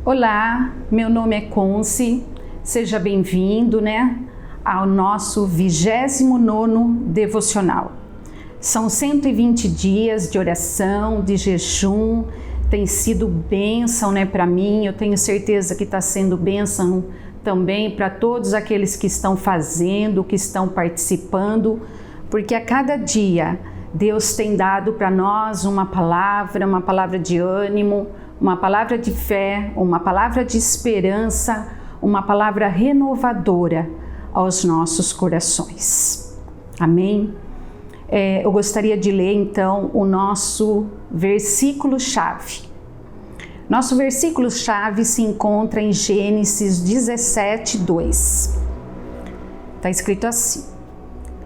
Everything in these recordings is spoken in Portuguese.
Olá, meu nome é Conce, seja bem-vindo, ao nosso 29º devocional. São 120 dias de oração, de jejum, tem sido bênção, para mim, eu tenho certeza que está sendo bênção também para todos aqueles que estão fazendo, que estão participando, porque a cada dia Deus tem dado para nós uma palavra de ânimo, uma palavra de fé, uma palavra de esperança, uma palavra renovadora aos nossos corações. Amém? Eu gostaria de ler então o nosso versículo-chave. Nosso versículo-chave se encontra em Gênesis 17, 2. Está escrito assim: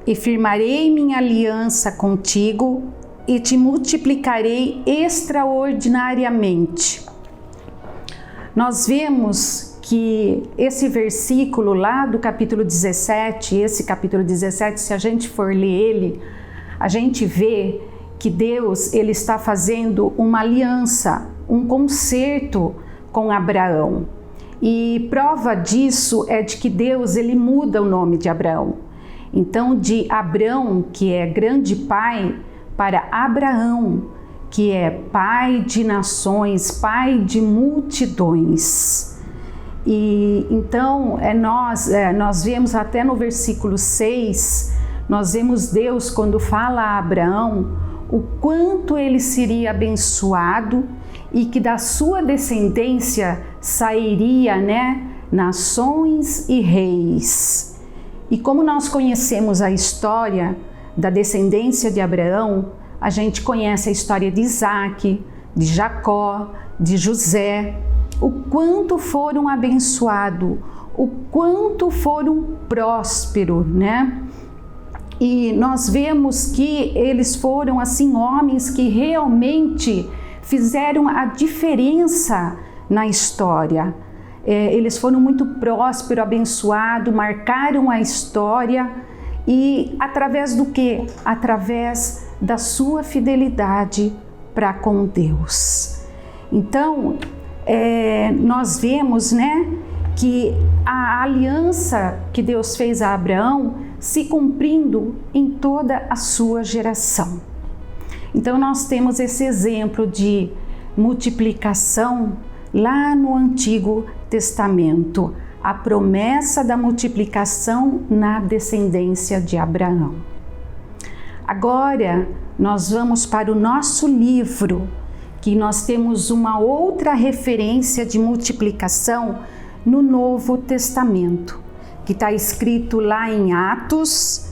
E firmarei minha aliança contigo e te multiplicarei extraordinariamente. Nós vemos que esse versículo lá do capítulo 17, se a gente for ler ele, a gente vê que Deus ele está fazendo uma aliança, um concerto com Abraão. E prova disso é de que Deus ele muda o nome de Abraão. Então, de Abrão, que é grande pai, para Abraão, que é pai de nações, pai de multidões. E então, nós vemos até no versículo 6, nós vemos Deus quando fala a Abraão o quanto ele seria abençoado e que da sua descendência sairia, nações e reis. E como nós conhecemos a história da descendência de Abraão, a gente conhece a história de Isaac, de Jacó, de José, o quanto foram abençoados, o quanto foram prósperos, E nós vemos que eles foram assim homens que realmente fizeram a diferença na história. Eles foram muito prósperos, abençoados, marcaram a história. E através do quê? Através da sua fidelidade para com Deus. Então, nós vemos, que a aliança que Deus fez a Abraão se cumprindo em toda a sua geração. Então, nós temos esse exemplo de multiplicação lá no Antigo Testamento. A promessa da multiplicação na descendência de Abraão. Agora, nós vamos para o nosso livro, que nós temos uma outra referência de multiplicação no Novo Testamento, que está escrito lá em Atos,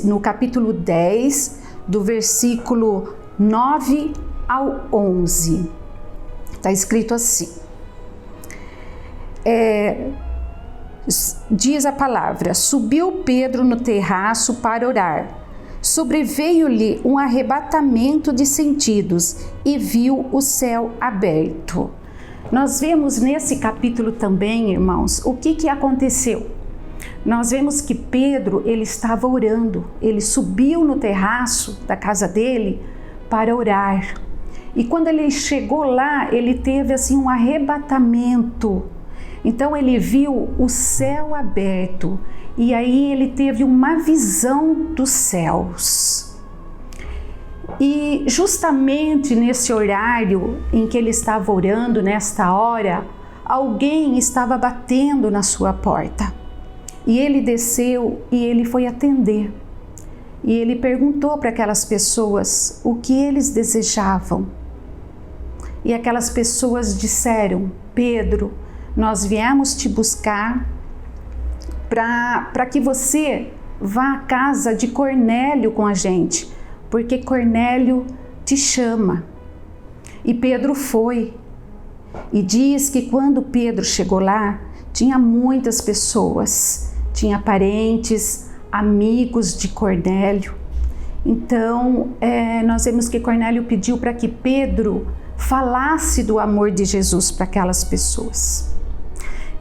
no capítulo 10, do versículo 9 ao 11. Está escrito assim. Diz a palavra: Subiu Pedro no terraço para orar. Sobreveio-lhe um arrebatamento de sentidos e viu o céu aberto. Nós vemos nesse capítulo também, irmãos, o que aconteceu. Nós vemos que Pedro, ele estava orando, ele subiu no terraço da casa dele para orar. E quando ele chegou lá, ele teve assim um arrebatamento. Então ele viu o céu aberto e aí ele teve uma visão dos céus. E justamente nesse horário em que ele estava orando, nesta hora, alguém estava batendo na sua porta. E ele desceu e ele foi atender. E ele perguntou para aquelas pessoas o que eles desejavam. E aquelas pessoas disseram: Pedro, nós viemos te buscar para que você vá à casa de Cornélio com a gente, porque Cornélio te chama. E Pedro foi. E diz que quando Pedro chegou lá, tinha muitas pessoas, tinha parentes, amigos de Cornélio. Então, nós vemos que Cornélio pediu para que Pedro falasse do amor de Jesus para aquelas pessoas.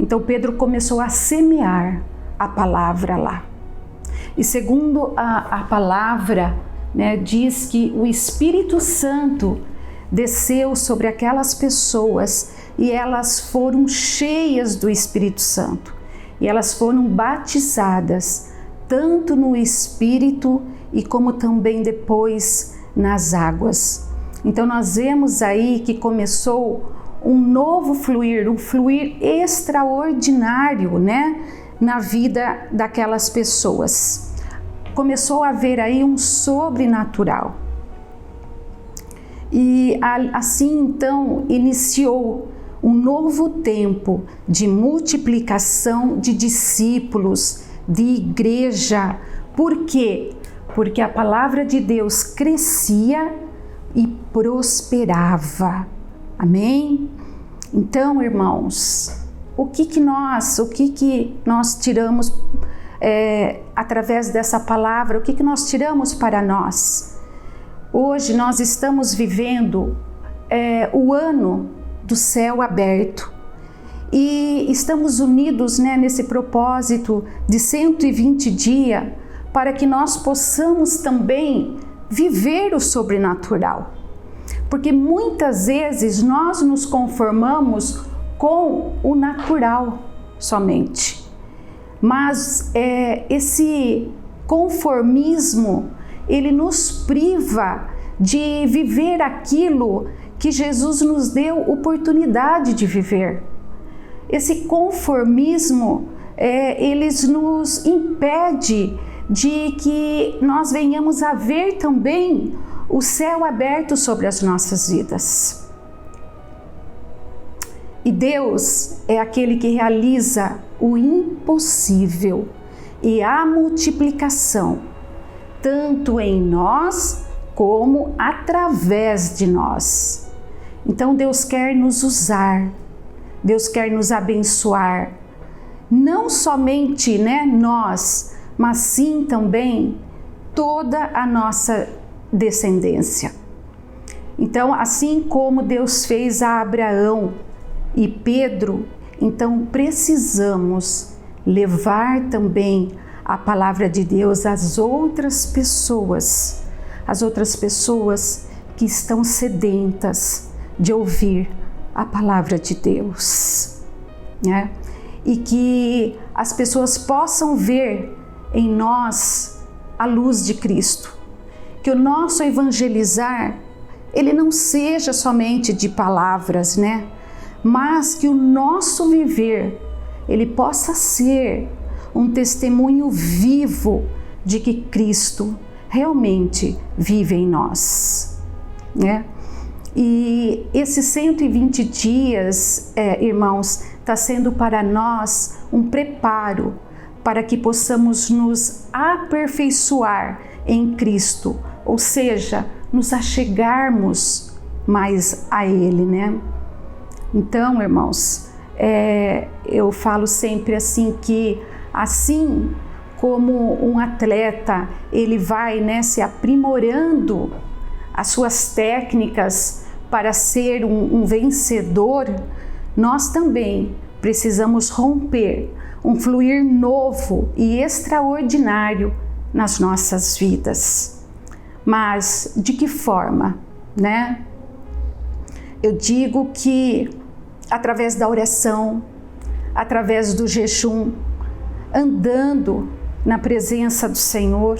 Então Pedro começou a semear a palavra lá. E segundo a palavra, diz que o Espírito Santo desceu sobre aquelas pessoas e elas foram cheias do Espírito Santo. E elas foram batizadas, tanto no Espírito e como também depois nas águas. Então nós vemos aí que começou um novo fluir, um fluir extraordinário, né, na vida daquelas pessoas. Começou a haver aí um sobrenatural. E assim então iniciou um novo tempo de multiplicação de discípulos, de igreja. Por quê? Porque a palavra de Deus crescia e prosperava. Amém? Então, irmãos, o que nós tiramos através dessa palavra? O que nós tiramos para nós? Hoje nós estamos vivendo o ano do céu aberto e estamos unidos, né, nesse propósito de 120 dias para que nós possamos também viver o sobrenatural. Porque muitas vezes nós nos conformamos com o natural somente. Mas esse conformismo, ele nos priva de viver aquilo que Jesus nos deu oportunidade de viver. Esse conformismo, ele nos impede de que nós venhamos a ver também o céu aberto sobre as nossas vidas. E Deus é aquele que realiza o impossível e a multiplicação, tanto em nós como através de nós. Então Deus quer nos usar, Deus quer nos abençoar, não somente, né, nós, mas sim também toda a nossa descendência. Então, assim como Deus fez a Abraão e Pedro, então precisamos levar também a palavra de Deus às outras pessoas que estão sedentas de ouvir a palavra de Deus, né? E que as pessoas possam ver em nós a luz de Cristo. Que o nosso evangelizar, ele não seja somente de palavras, né? Mas que o nosso viver, ele possa ser um testemunho vivo de que Cristo realmente vive em nós, né? E esses 120 dias, irmãos, está sendo para nós um preparo para que possamos nos aperfeiçoar em Cristo, ou seja, nos achegarmos mais a Ele, né? Então, irmãos, eu falo sempre assim que, assim como um atleta, ele vai, né, se aprimorando as suas técnicas para ser um vencedor, nós também precisamos romper um fluir novo e extraordinário nas nossas vidas. Mas de que forma, né? Eu digo que através da oração, através do jejum, andando na presença do Senhor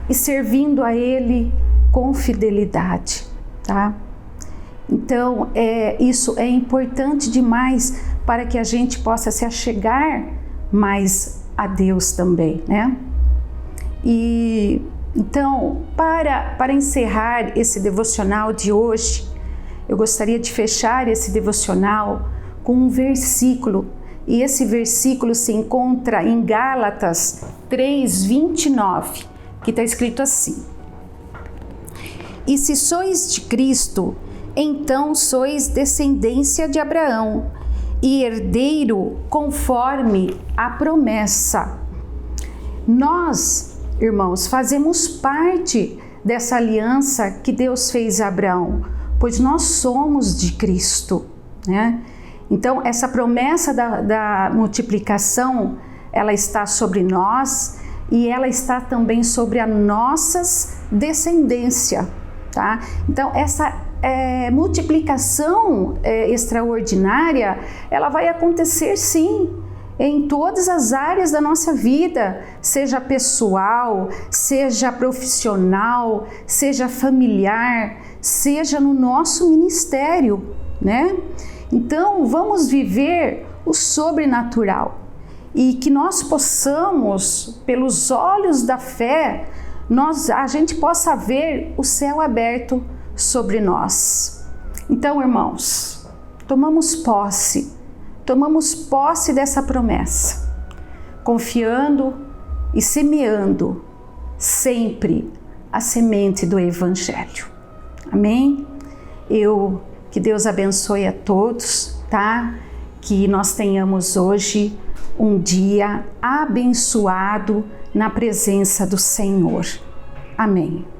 e servindo a Ele com fidelidade, tá? Então, isso é importante demais para que a gente possa se achegar mais a Deus também, né? E então, para encerrar esse devocional de hoje, eu gostaria de fechar esse devocional com um versículo, e esse versículo se encontra em Gálatas 3:29, que está escrito assim: E se sois de Cristo, então sois descendência de Abraão e herdeiro conforme a promessa. Nós, irmãos, fazemos parte dessa aliança que Deus fez a Abraão, pois nós somos de Cristo, né? Então, essa promessa da multiplicação, ela está sobre nós e ela está também sobre as nossas descendências, tá? Então, multiplicação extraordinária, ela vai acontecer sim, em todas as áreas da nossa vida, seja pessoal, seja profissional, seja familiar, seja no nosso ministério, né? Então, vamos viver o sobrenatural e que nós possamos, pelos olhos da fé, a gente possa ver o céu aberto sobre nós. Então, irmãos, tomamos posse dessa promessa, confiando e semeando sempre a semente do Evangelho. Amém? Que Deus abençoe a todos, tá? Que nós tenhamos hoje um dia abençoado na presença do Senhor. Amém.